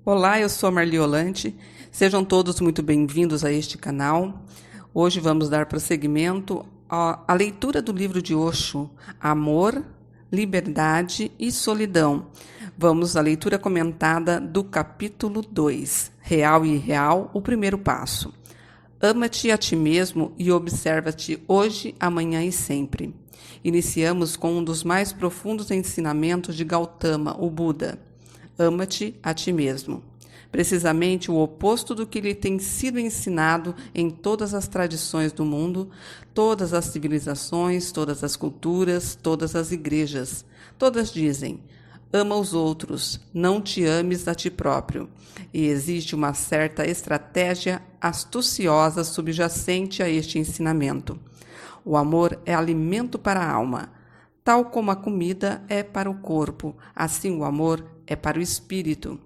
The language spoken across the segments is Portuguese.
Olá, eu sou a Marli Olante. Sejam todos muito bem-vindos a este canal. Hoje vamos dar prosseguimento à leitura do livro de Osho, Amor, Liberdade e Solidão. Vamos à leitura comentada do capítulo 2, Real e Irreal, o primeiro passo. Ama-te a ti mesmo e observa-te hoje, amanhã e sempre. Iniciamos com um dos mais profundos ensinamentos de Gautama, o Buda. Ama-te a ti mesmo. Precisamente o oposto do que lhe tem sido ensinado em todas as tradições do mundo, todas as civilizações, todas as culturas, todas as igrejas. Todas dizem: ama os outros, não te ames a ti próprio. E existe uma certa estratégia astuciosa subjacente a este ensinamento. O amor é alimento para a alma. Tal como a comida é para o corpo, assim o amor é para o espírito.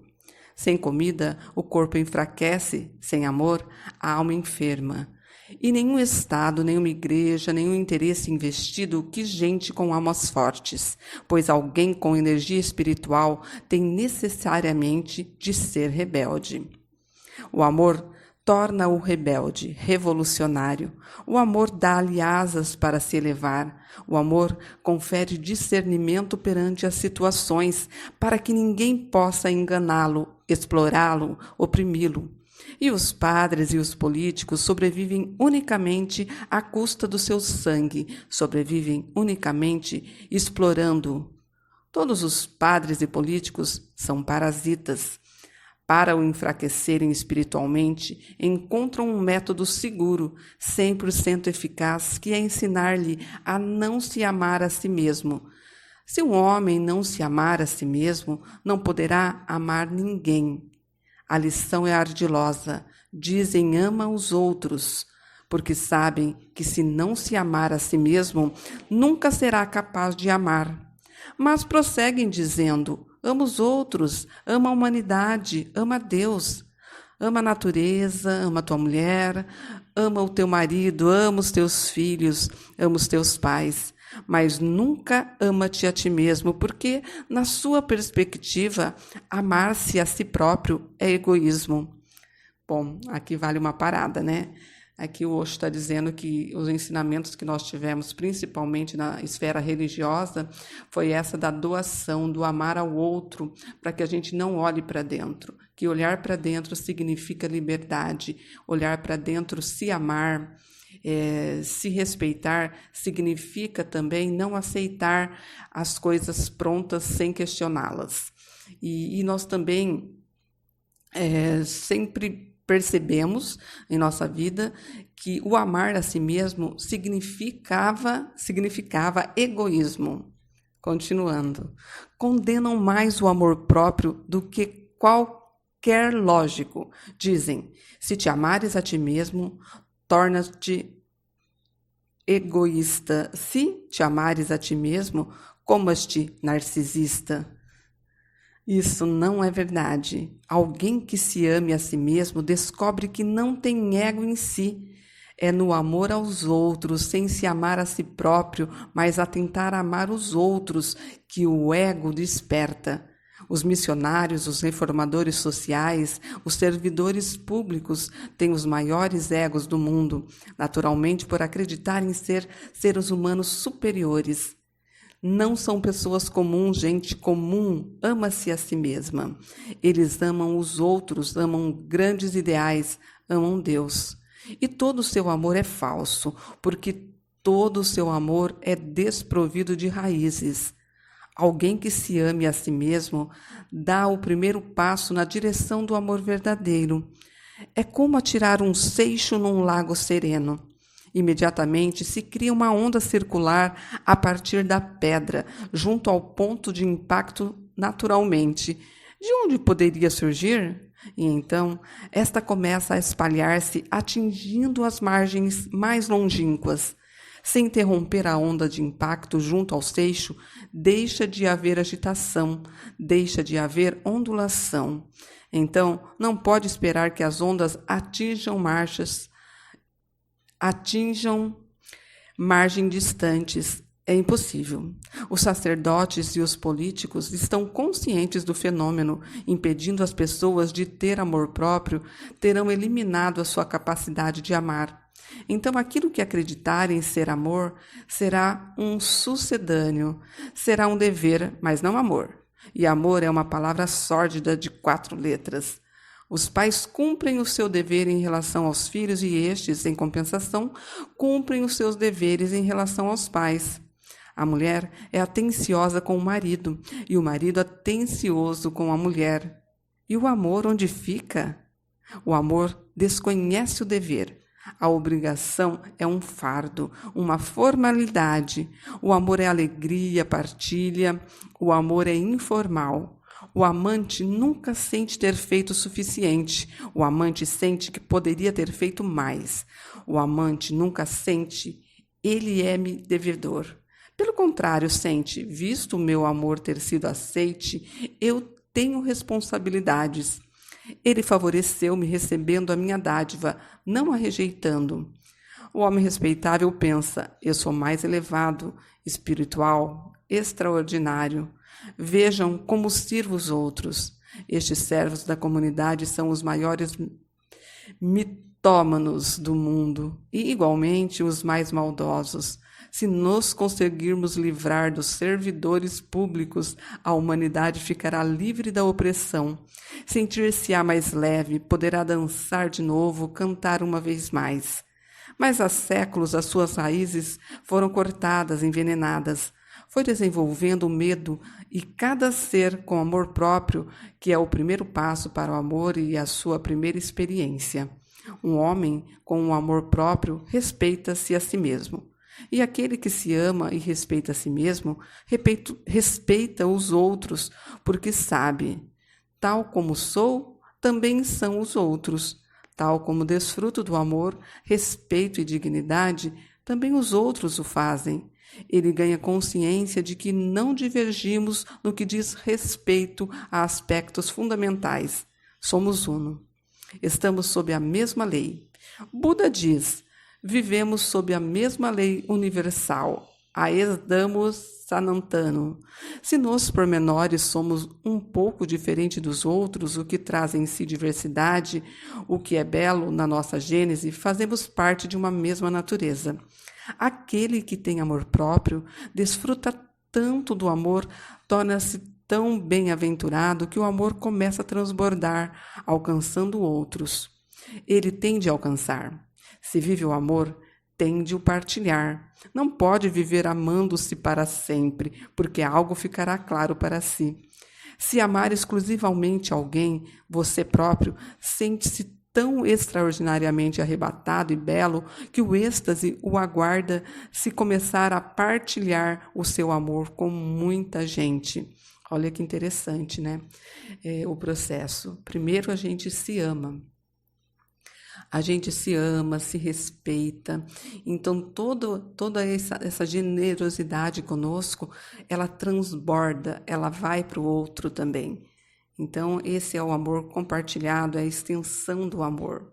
Sem comida, o corpo enfraquece, sem amor, a alma enferma. E nenhum Estado, nenhuma igreja, nenhum interesse investido quis gente com almas fortes, pois alguém com energia espiritual tem necessariamente de ser rebelde. O amor torna o rebelde, revolucionário. O amor dá-lhe asas para se elevar. O amor confere discernimento perante as situações, para que ninguém possa enganá-lo, explorá-lo, oprimi-lo. E os padres e os políticos sobrevivem unicamente à custa do seu sangue, sobrevivem unicamente explorando-o. Todos os padres e políticos são parasitas. Para o enfraquecerem espiritualmente, encontram um método seguro, 100% eficaz, que é ensinar-lhe a não se amar a si mesmo. Se um homem não se amar a si mesmo, não poderá amar ninguém. A lição é ardilosa. Dizem ama os outros, porque sabem que se não se amar a si mesmo, nunca será capaz de amar. Mas prosseguem dizendo: ama os outros, ama a humanidade, ama Deus, ama a natureza, ama a tua mulher, ama o teu marido, ama os teus filhos, ama os teus pais, mas nunca ama-te a ti mesmo, porque, na sua perspectiva, amar-se a si próprio é egoísmo. Bom, aqui vale uma parada, né? Aqui o Osho está dizendo que os ensinamentos que nós tivemos, principalmente na esfera religiosa, foi essa da doação, do amar ao outro, para que a gente não olhe para dentro. Que olhar para dentro significa liberdade, olhar para dentro, se amar, se respeitar, significa também não aceitar as coisas prontas sem questioná-las. E nós também sempre percebemos em nossa vida que o amar a si mesmo significava egoísmo. Continuando, condenam mais o amor próprio do que qualquer lógico. Dizem: se te amares a ti mesmo, torna-te egoísta. Se te amares a ti mesmo, comas-te narcisista. Isso não é verdade. Alguém que se ame a si mesmo descobre que não tem ego em si. É no amor aos outros, sem se amar a si próprio, mas a tentar amar os outros, que o ego desperta. Os missionários, os reformadores sociais, os servidores públicos têm os maiores egos do mundo, naturalmente por acreditarem ser seres humanos superiores. Não são pessoas comuns, gente comum, ama-se a si mesma. Eles amam os outros, amam grandes ideais, amam Deus. E todo o seu amor é falso, porque todo o seu amor é desprovido de raízes. Alguém que se ame a si mesmo dá o primeiro passo na direção do amor verdadeiro. É como atirar um seixo num lago sereno. Imediatamente se cria uma onda circular a partir da pedra, junto ao ponto de impacto naturalmente. De onde poderia surgir? E então, esta começa a espalhar-se, atingindo as margens mais longínquas. Se interromper a onda de impacto junto ao seixo, deixa de haver agitação, deixa de haver ondulação. Então, não pode esperar que as ondas atinjam margens distantes. É impossível. Os sacerdotes e os políticos estão conscientes do fenômeno, impedindo as pessoas de ter amor próprio, terão eliminado a sua capacidade de amar. Então, aquilo que acreditarem ser amor será um sucedâneo, será um dever, mas não amor. E amor é uma palavra sórdida de 4 letras. Os pais cumprem o seu dever em relação aos filhos e estes, em compensação, cumprem os seus deveres em relação aos pais. A mulher é atenciosa com o marido e o marido atencioso com a mulher. E o amor onde fica? O amor desconhece o dever. A obrigação é um fardo, uma formalidade. O amor é alegria, partilha. O amor é informal. O amante nunca sente ter feito o suficiente. O amante sente que poderia ter feito mais. O amante nunca sente, ele é-me devedor. Pelo contrário, sente, visto o meu amor ter sido aceite, eu tenho responsabilidades. Ele favoreceu-me recebendo a minha dádiva, não a rejeitando. O homem respeitável pensa, eu sou mais elevado, espiritual, extraordinário. Vejam como sirvo os outros. Estes servos da comunidade são os maiores mitômanos do mundo e, igualmente, os mais maldosos. Se nos conseguirmos livrar dos servidores públicos, a humanidade ficará livre da opressão. Sentir-se-á mais leve, poderá dançar de novo, cantar uma vez mais. Mas há séculos as suas raízes foram cortadas, envenenadas. Foi desenvolvendo o medo e cada ser com amor próprio, que é o primeiro passo para o amor e a sua primeira experiência. Um homem com um amor próprio respeita-se a si mesmo. E aquele que se ama e respeita a si mesmo, respeita os outros, porque sabe, tal como sou, também são os outros. Tal como desfruto do amor, respeito e dignidade, também os outros o fazem. Ele ganha consciência de que não divergimos no que diz respeito a aspectos fundamentais. Somos uno. Estamos sob a mesma lei. Buda diz, vivemos sob a mesma lei universal, a Esdamos Sanantano. Se nos pormenores somos um pouco diferente dos outros, o que traz em si diversidade, o que é belo na nossa gênese, fazemos parte de uma mesma natureza. Aquele que tem amor próprio desfruta tanto do amor, torna-se tão bem-aventurado que o amor começa a transbordar, alcançando outros. Ele tende a alcançar. Se vive o amor, tende o partilhar. Não pode viver amando-se para sempre, porque algo ficará claro para si. Se amar exclusivamente alguém, você próprio sente-se tão extraordinariamente arrebatado e belo que o êxtase o aguarda se começar a partilhar o seu amor com muita gente. Olha que interessante, né? O processo. Primeiro a gente se ama. A gente se ama, se respeita. Então, toda essa generosidade conosco, ela transborda, ela vai para o outro também. Então, esse é o amor compartilhado, é a extensão do amor.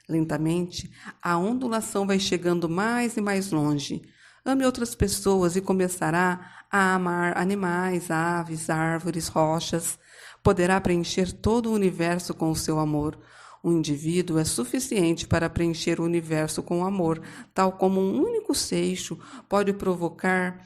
Lentamente, a ondulação vai chegando mais e mais longe. Ame outras pessoas e começará a amar animais, aves, árvores, rochas. Poderá preencher todo o universo com o seu amor. O indivíduo é suficiente para preencher o universo com amor, tal como um único seixo pode provocar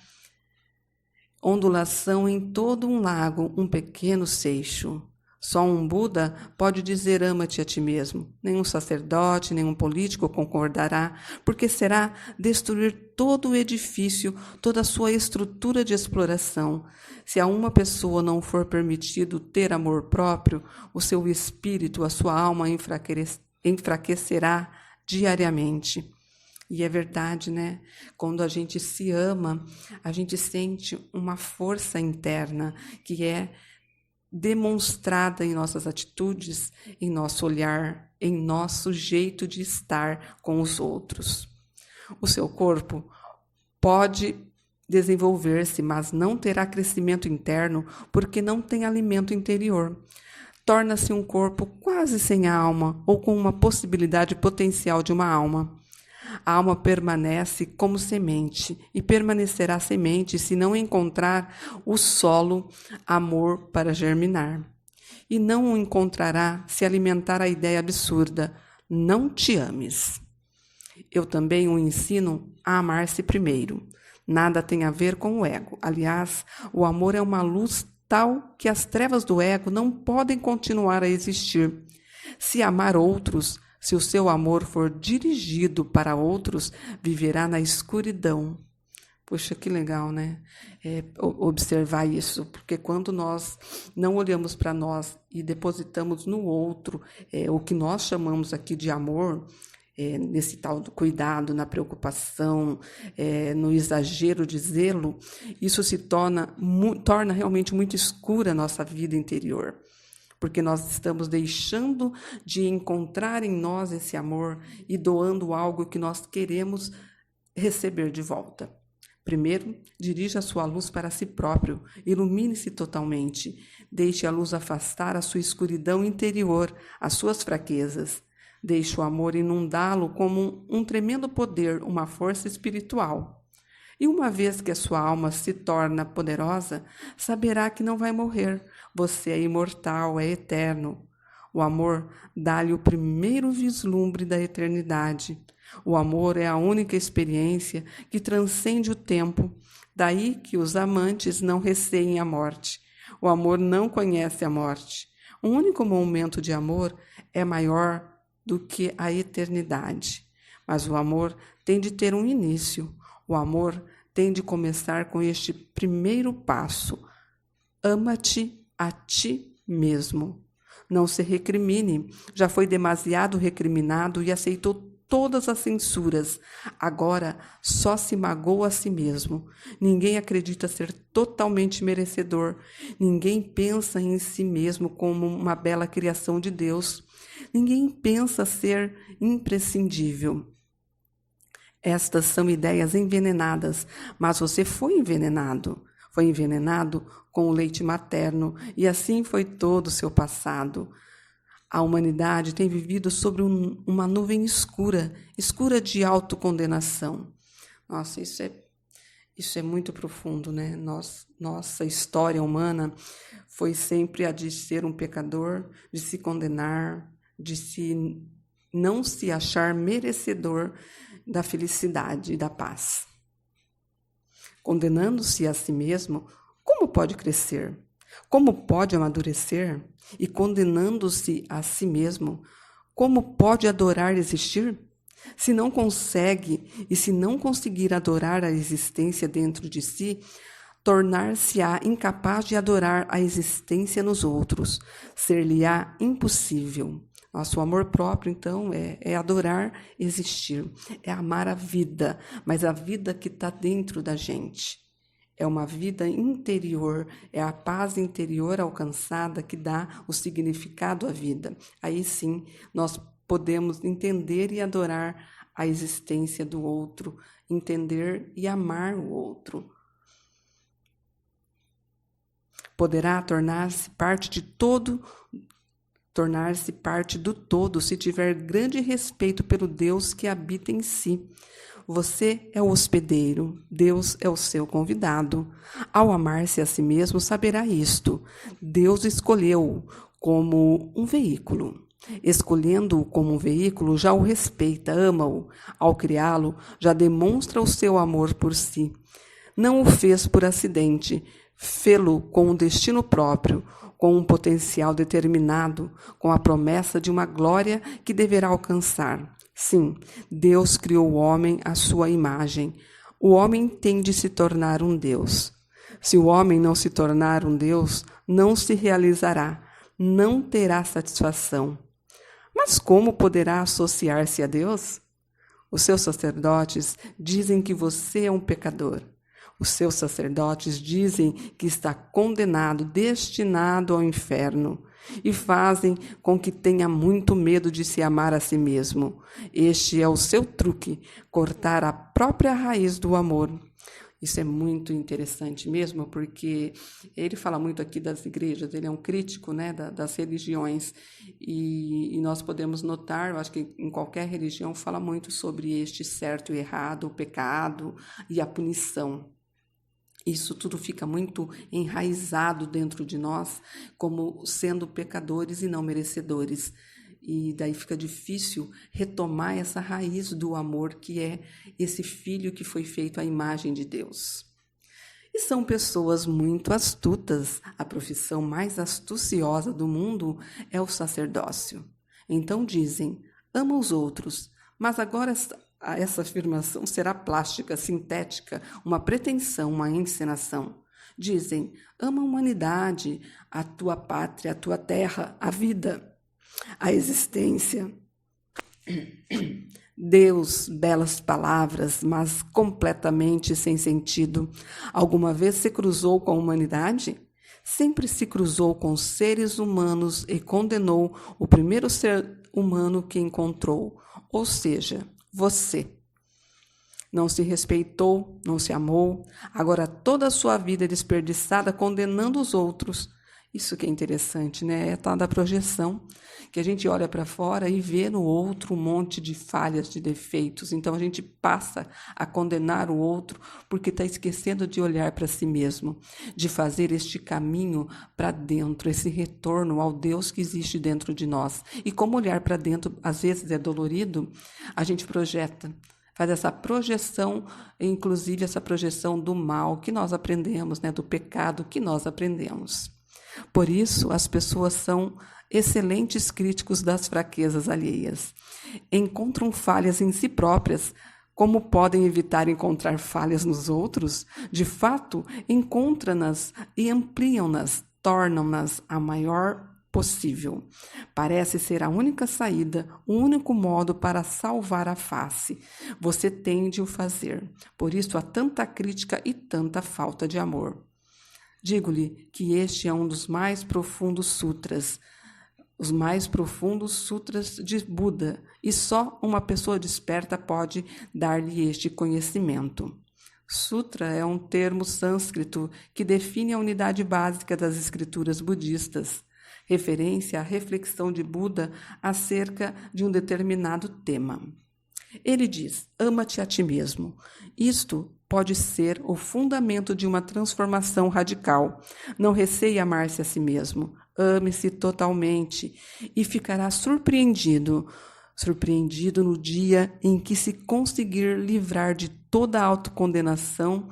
ondulação em todo um lago, um pequeno seixo. Só um Buda pode dizer ama-te a ti mesmo. Nenhum sacerdote, nenhum político concordará, porque será destruir todo o edifício, toda a sua estrutura de exploração. Se a uma pessoa não for permitido ter amor próprio, o seu espírito, a sua alma enfraquecerá diariamente. E é verdade, né? Quando a gente se ama, a gente sente uma força interna que é demonstrada em nossas atitudes, em nosso olhar, em nosso jeito de estar com os outros. O seu corpo pode desenvolver-se, mas não terá crescimento interno porque não tem alimento interior. Torna-se um corpo quase sem alma ou com uma possibilidade potencial de uma alma. a alma permanece como semente e permanecerá semente se não encontrar o solo amor para germinar. E não o encontrará se alimentar a ideia absurda: não te ames. Eu também o ensino a amar-se primeiro. Nada tem a ver com o ego. Aliás, o amor é uma luz tal que as trevas do ego não podem continuar a existir. Se amar outros, se o seu amor for dirigido para outros, viverá na escuridão. Poxa, que legal, né? Observar isso, porque quando nós não olhamos para nós e depositamos no outro o que nós chamamos aqui de amor, nesse tal do cuidado, na preocupação, no exagero de zelo, isso se torna realmente muito escura a nossa vida interior, porque nós estamos deixando de encontrar em nós esse amor e doando algo que nós queremos receber de volta. Primeiro, dirija a sua luz para si próprio, ilumine-se totalmente, deixe a luz afastar a sua escuridão interior, as suas fraquezas. Deixe o amor inundá-lo como um tremendo poder, uma força espiritual. E uma vez que a sua alma se torna poderosa, saberá que não vai morrer. Você é imortal, é eterno. O amor dá-lhe o primeiro vislumbre da eternidade. O amor é a única experiência que transcende o tempo. Daí que os amantes não receiem a morte. O amor não conhece a morte. O único momento de amor é maior do que a eternidade. Mas o amor tem de ter um início. O amor tem de começar com este primeiro passo. Ama-te a ti mesmo. Não se recrimine. Já foi demasiado recriminado e aceitou todas as censuras. Agora só se magoa a si mesmo. Ninguém acredita ser totalmente merecedor. Ninguém pensa em si mesmo como uma bela criação de Deus. Ninguém pensa ser imprescindível. Estas são ideias envenenadas, mas você foi envenenado. Foi envenenado com o leite materno e assim foi todo o seu passado. A humanidade tem vivido sobre uma nuvem escura, escura de autocondenação. Nossa, isso é muito profundo, né? Nossa história humana foi sempre a de ser um pecador, de se condenar, de não se achar merecedor da felicidade e da paz. Condenando-se a si mesmo, como pode crescer? Como pode amadurecer? E condenando-se a si mesmo, como pode adorar existir? Se não consegue e se não conseguir adorar a existência dentro de si, tornar-se-á incapaz de adorar a existência nos outros, ser-lhe-á impossível. Nosso amor próprio, então, é adorar existir, é amar a vida, mas a vida que está dentro da gente. É uma vida interior, é a paz interior alcançada que dá o significado à vida. Aí sim, nós podemos entender e adorar a existência do outro, entender e amar o outro. Poderá tornar-se parte do todo se tiver grande respeito pelo Deus que habita em si. Você é o hospedeiro, Deus é o seu convidado. Ao amar-se a si mesmo, saberá isto. Deus escolheu-o como um veículo. Escolhendo-o como um veículo, já o respeita, ama-o. Ao criá-lo, já demonstra o seu amor por si. Não o fez por acidente, fê-lo com um destino próprio, com um potencial determinado, com a promessa de uma glória que deverá alcançar. Sim, Deus criou o homem à sua imagem. O homem tem de se tornar um Deus. Se o homem não se tornar um Deus, não se realizará, não terá satisfação. Mas como poderá associar-se a Deus? Os seus sacerdotes dizem que você é um pecador. Os seus sacerdotes dizem que está condenado, destinado ao inferno, e fazem com que tenha muito medo de se amar a si mesmo. Este é o seu truque, cortar a própria raiz do amor. Isso é muito interessante mesmo, porque ele fala muito aqui das igrejas, ele é um crítico, né, das religiões, e nós podemos notar, eu acho que em qualquer religião fala muito sobre este certo e errado, o pecado e a punição. Isso tudo fica muito enraizado dentro de nós, como sendo pecadores e não merecedores. E daí fica difícil retomar essa raiz do amor, que é esse filho que foi feito à imagem de Deus. E são pessoas muito astutas. A profissão mais astuciosa do mundo é o sacerdócio. Então dizem, ama os outros, mas agora essa afirmação será plástica, sintética, uma pretensão, uma encenação. Dizem, ama a humanidade, a tua pátria, a tua terra, a vida, a existência. Deus, belas palavras, mas completamente sem sentido. Alguma vez se cruzou com a humanidade? Sempre se cruzou com seres humanos e condenou o primeiro ser humano que encontrou, ou seja, você. Não se respeitou, não se amou, agora toda a sua vida é desperdiçada condenando os outros. Isso que é interessante, né? É a tal da projeção, que a gente olha para fora e vê no outro um monte de falhas, de defeitos. Então a gente passa a condenar o outro porque está esquecendo de olhar para si mesmo, de fazer este caminho para dentro, esse retorno ao Deus que existe dentro de nós. E como olhar para dentro às vezes é dolorido, a gente projeta. Faz essa projeção, inclusive essa projeção do mal que nós aprendemos, né? Do pecado que nós aprendemos. Por isso, as pessoas são excelentes críticos das fraquezas alheias. Encontram falhas em si próprias. Como podem evitar encontrar falhas nos outros? De fato, encontram-nas e ampliam-nas, tornam-nas a maior possível. Parece ser a única saída, o único modo para salvar a face. Você tem de o fazer. Por isso há tanta crítica e tanta falta de amor. Digo-lhe que este é um dos mais profundos sutras, os mais profundos sutras de Buda, e só uma pessoa desperta pode dar-lhe este conhecimento. Sutra é um termo sânscrito que define a unidade básica das escrituras budistas, referência à reflexão de Buda acerca de um determinado tema. Ele diz, ama-te a ti mesmo. Isto pode ser o fundamento de uma transformação radical. Não receie amar-se a si mesmo. Ame-se totalmente e ficará surpreendido no dia em que se conseguir livrar de toda a autocondenação,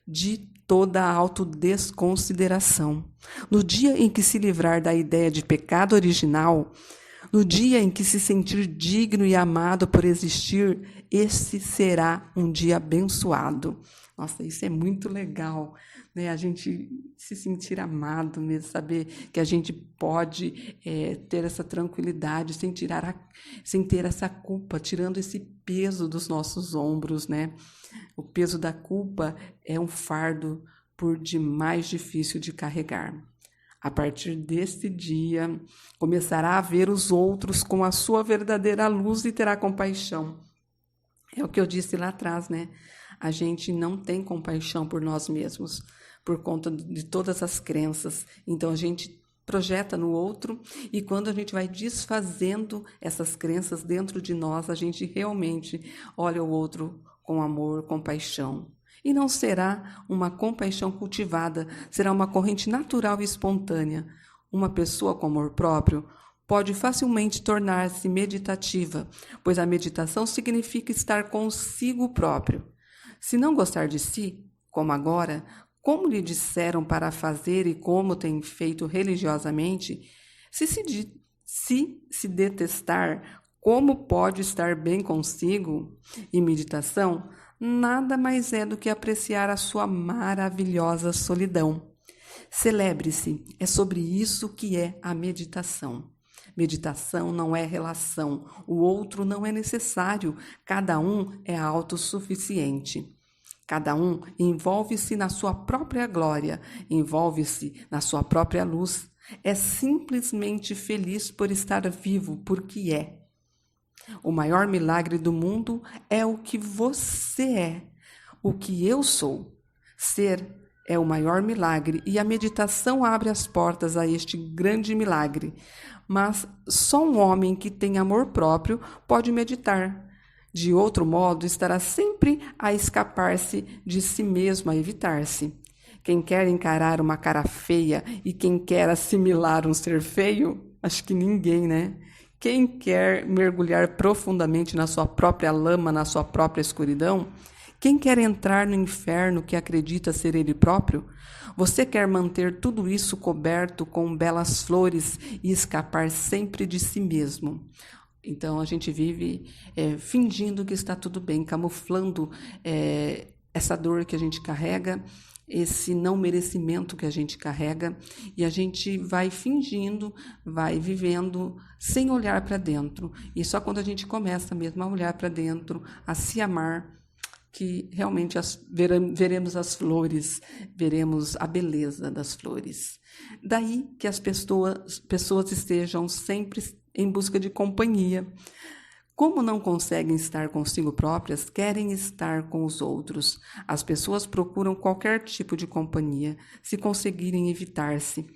de toda a autodesconsideração. No dia em que se livrar da ideia de pecado original, no dia em que se sentir digno e amado por existir, esse será um dia abençoado. Nossa, isso é muito legal, né? A gente se sentir amado mesmo, saber que a gente pode ter essa tranquilidade sem ter essa culpa, tirando esse peso dos nossos ombros, né? O peso da culpa é um fardo por demais difícil de carregar. A partir deste dia, começará a ver os outros com a sua verdadeira luz e terá compaixão. É o que eu disse lá atrás, né? A gente não tem compaixão por nós mesmos, por conta de todas as crenças. Então, a gente projeta no outro e quando a gente vai desfazendo essas crenças dentro de nós, a gente realmente olha o outro com amor, compaixão. E não será uma compaixão cultivada, será uma corrente natural e espontânea. Uma pessoa com amor próprio pode facilmente tornar-se meditativa, pois a meditação significa estar consigo próprio. Se não gostar de si, como agora, como lhe disseram para fazer e como tem feito religiosamente, se detestar, como pode estar bem consigo? E meditação nada mais é do que apreciar a sua maravilhosa solidão. Celebre-se, é sobre isso que é a meditação. Meditação não é relação, o outro não é necessário, cada um é autossuficiente. Cada um envolve-se na sua própria glória, envolve-se na sua própria luz. É simplesmente feliz por estar vivo, porque é. O maior milagre do mundo é o que você é, o que eu sou. Ser é o maior milagre e a meditação abre as portas a este grande milagre. Mas só um homem que tem amor próprio pode meditar. De outro modo, estará sempre a escapar-se de si mesmo, a evitar-se. Quem quer encarar uma cara feia e quem quer assimilar um ser feio, acho que ninguém, né? Quem quer mergulhar profundamente na sua própria lama, na sua própria escuridão? Quem quer entrar no inferno que acredita ser ele próprio? Você quer manter tudo isso coberto com belas flores e escapar sempre de si mesmo. Então a gente vive fingindo que está tudo bem, camuflando essa dor que a gente carrega, esse não merecimento que a gente carrega, e a gente vai fingindo, vai vivendo sem olhar para dentro. E só quando a gente começa mesmo a olhar para dentro, a se amar, que realmente veremos as flores, veremos a beleza das flores. Daí que as pessoas estejam sempre em busca de companhia. Como não conseguem estar consigo próprias, querem estar com os outros. As pessoas procuram qualquer tipo de companhia, se conseguirem evitar-se.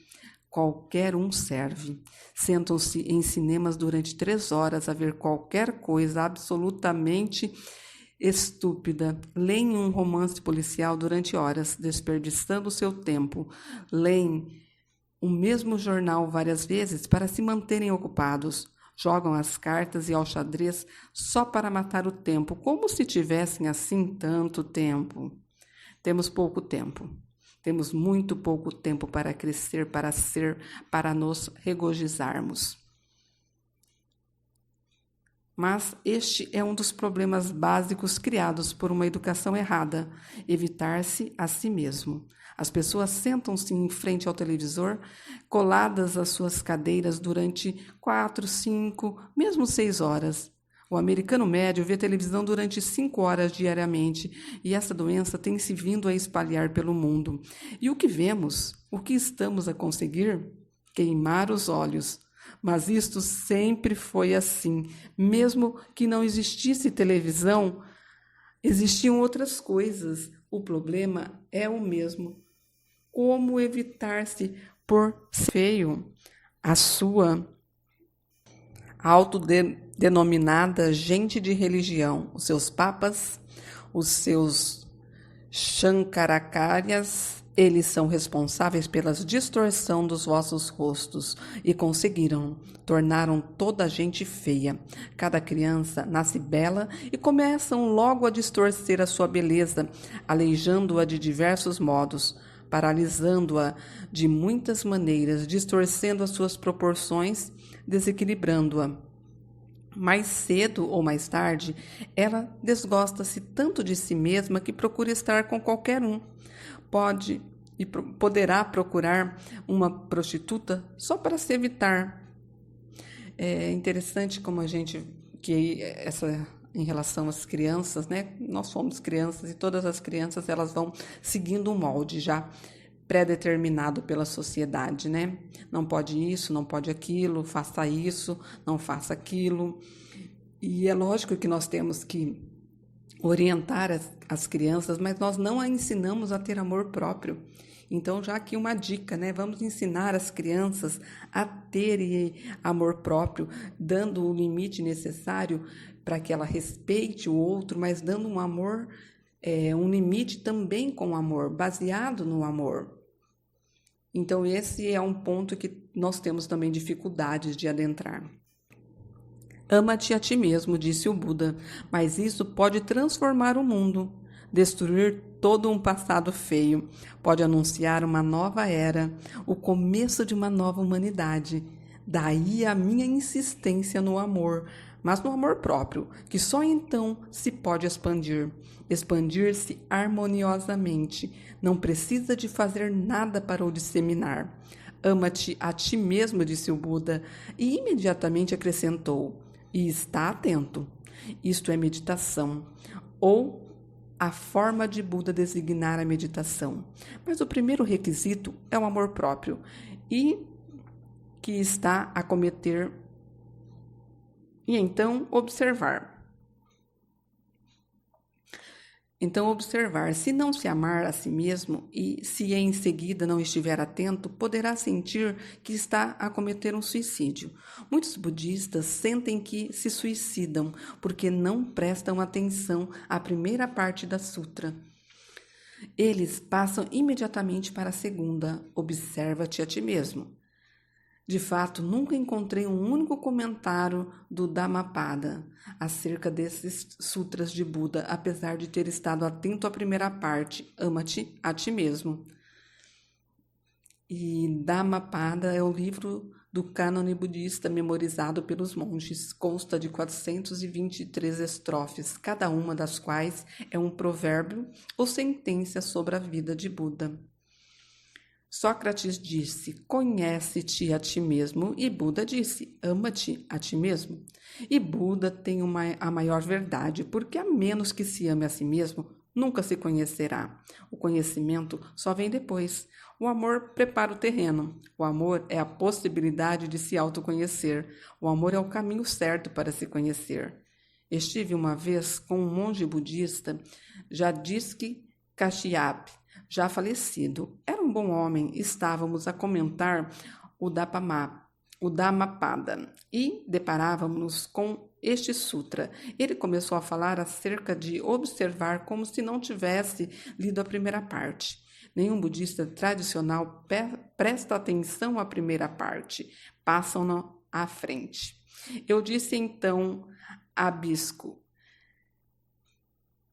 Qualquer um serve. Sentam-se em cinemas durante 3 horas a ver qualquer coisa absolutamente estúpida. Leem um romance policial durante horas, desperdiçando seu tempo. Leem o mesmo jornal várias vezes para se manterem ocupados. Jogam as cartas e ao xadrez só para matar o tempo, como se tivessem assim tanto tempo. Temos pouco tempo. Temos muito pouco tempo para crescer, para ser, para nos regozijarmos. Mas este é um dos problemas básicos criados por uma educação errada, evitar-se a si mesmo. As pessoas sentam-se em frente ao televisor, coladas às suas cadeiras durante 4, 5, mesmo 6 horas. O americano médio vê televisão durante 5 horas diariamente e essa doença tem se vindo a espalhar pelo mundo. E o que vemos? O que estamos a conseguir? Queimar os olhos. Mas isto sempre foi assim. Mesmo que não existisse televisão, existiam outras coisas. O problema é o mesmo. Como evitar-se por ser feio? A sua autodenominada gente de religião, os seus papas, os seus Shankaracharyas, eles são responsáveis pela distorção dos vossos rostos e conseguiram, tornaram toda a gente feia. Cada criança nasce bela e começam logo a distorcer a sua beleza, aleijando-a de diversos modos, paralisando-a de muitas maneiras, distorcendo as suas proporções, desequilibrando-a. Mais cedo ou mais tarde, ela desgosta-se tanto de si mesma que procura estar com qualquer um. Poderá procurar uma prostituta só para se evitar. É interessante como em relação às crianças, né? Nós somos crianças e todas as crianças elas vão seguindo um molde já pré-determinado pela sociedade, né? Não pode isso, não pode aquilo, faça isso, não faça aquilo. E é lógico que nós temos que orientar as crianças, mas nós não a ensinamos a ter amor próprio. Então, já aqui uma dica, né? Vamos ensinar as crianças a terem amor próprio, dando o limite necessário para que ela respeite o outro, mas dando um amor, um limite também com amor, baseado no amor. Então, esse é um ponto que nós temos também dificuldades de adentrar. Ama-te a ti mesmo, disse o Buda, mas isso pode transformar o mundo, destruir todo um passado feio, pode anunciar uma nova era, o começo de uma nova humanidade. Daí a minha insistência no amor, mas no amor próprio, que só então se pode expandir-se harmoniosamente, não precisa de fazer nada para o disseminar. Ama-te a ti mesmo, disse o Buda, e imediatamente acrescentou, e está atento. Isto é meditação, ou a forma de Buda designar a meditação. Mas o primeiro requisito é o amor próprio, e que está a cometer, e então observar. Então, observar, se não se amar a si mesmo e se em seguida não estiver atento, poderá sentir que está a cometer um suicídio. Muitos budistas sentem que se suicidam porque não prestam atenção à primeira parte da sutra. Eles passam imediatamente para a segunda, observa-te a ti mesmo. De fato, nunca encontrei um único comentário do Dhammapada acerca desses sutras de Buda, apesar de ter estado atento à primeira parte, ama-te a ti mesmo. E Dhammapada é o livro do cânone budista memorizado pelos monges. Consta de 423 estrofes, cada uma das quais é um provérbio ou sentença sobre a vida de Buda. Sócrates disse, conhece-te a ti mesmo, e Buda disse, ama-te a ti mesmo. E Buda tem a maior verdade, porque a menos que se ame a si mesmo, nunca se conhecerá. O conhecimento só vem depois. O amor prepara o terreno. O amor é a possibilidade de se autoconhecer. O amor é o caminho certo para se conhecer. Estive uma vez com um monge budista, Jadisque Kashyap, já falecido. Era um bom homem. Estávamos a comentar o Dhammapada e deparávamos com este sutra. Ele começou a falar acerca de observar como se não tivesse lido a primeira parte. Nenhum budista tradicional presta atenção à primeira parte, passam-no à frente. Eu disse então a Bisco,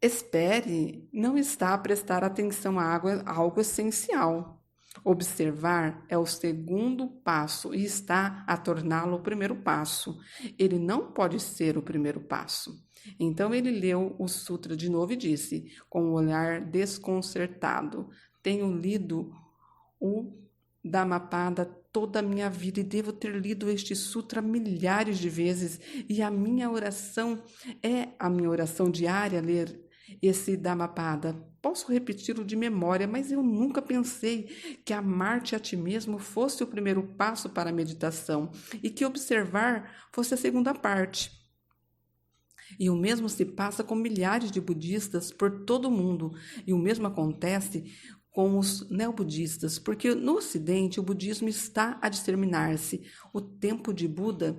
espere, não está a prestar atenção a algo essencial. Observar é o segundo passo e está a torná-lo o primeiro passo. Ele não pode ser o primeiro passo. Então ele leu o sutra de novo e disse, com um olhar desconcertado, tenho lido o Dhammapada toda a minha vida e devo ter lido este sutra milhares de vezes e a minha oração diária ler esse Dhammapada. Posso repeti-lo de memória, mas eu nunca pensei que amar-te a ti mesmo fosse o primeiro passo para a meditação e que observar fosse a segunda parte. E o mesmo se passa com milhares de budistas por todo o mundo, e o mesmo acontece com os neobudistas, porque no Ocidente o budismo está a disseminar-se. O tempo de Buda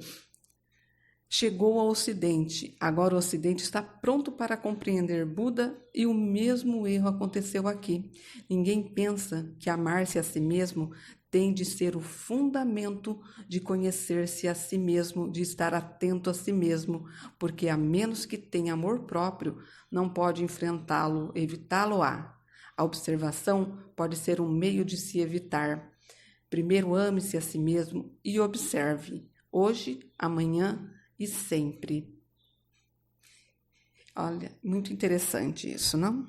chegou ao Ocidente. Agora o Ocidente está pronto para compreender Buda e o mesmo erro aconteceu aqui. Ninguém pensa que amar-se a si mesmo tem de ser o fundamento de conhecer-se a si mesmo, de estar atento a si mesmo, porque a menos que tenha amor próprio, não pode enfrentá-lo, evitá-lo-á. A observação pode ser um meio de se evitar. Primeiro ame-se a si mesmo e observe, hoje, amanhã e sempre. Olha, muito interessante isso, não?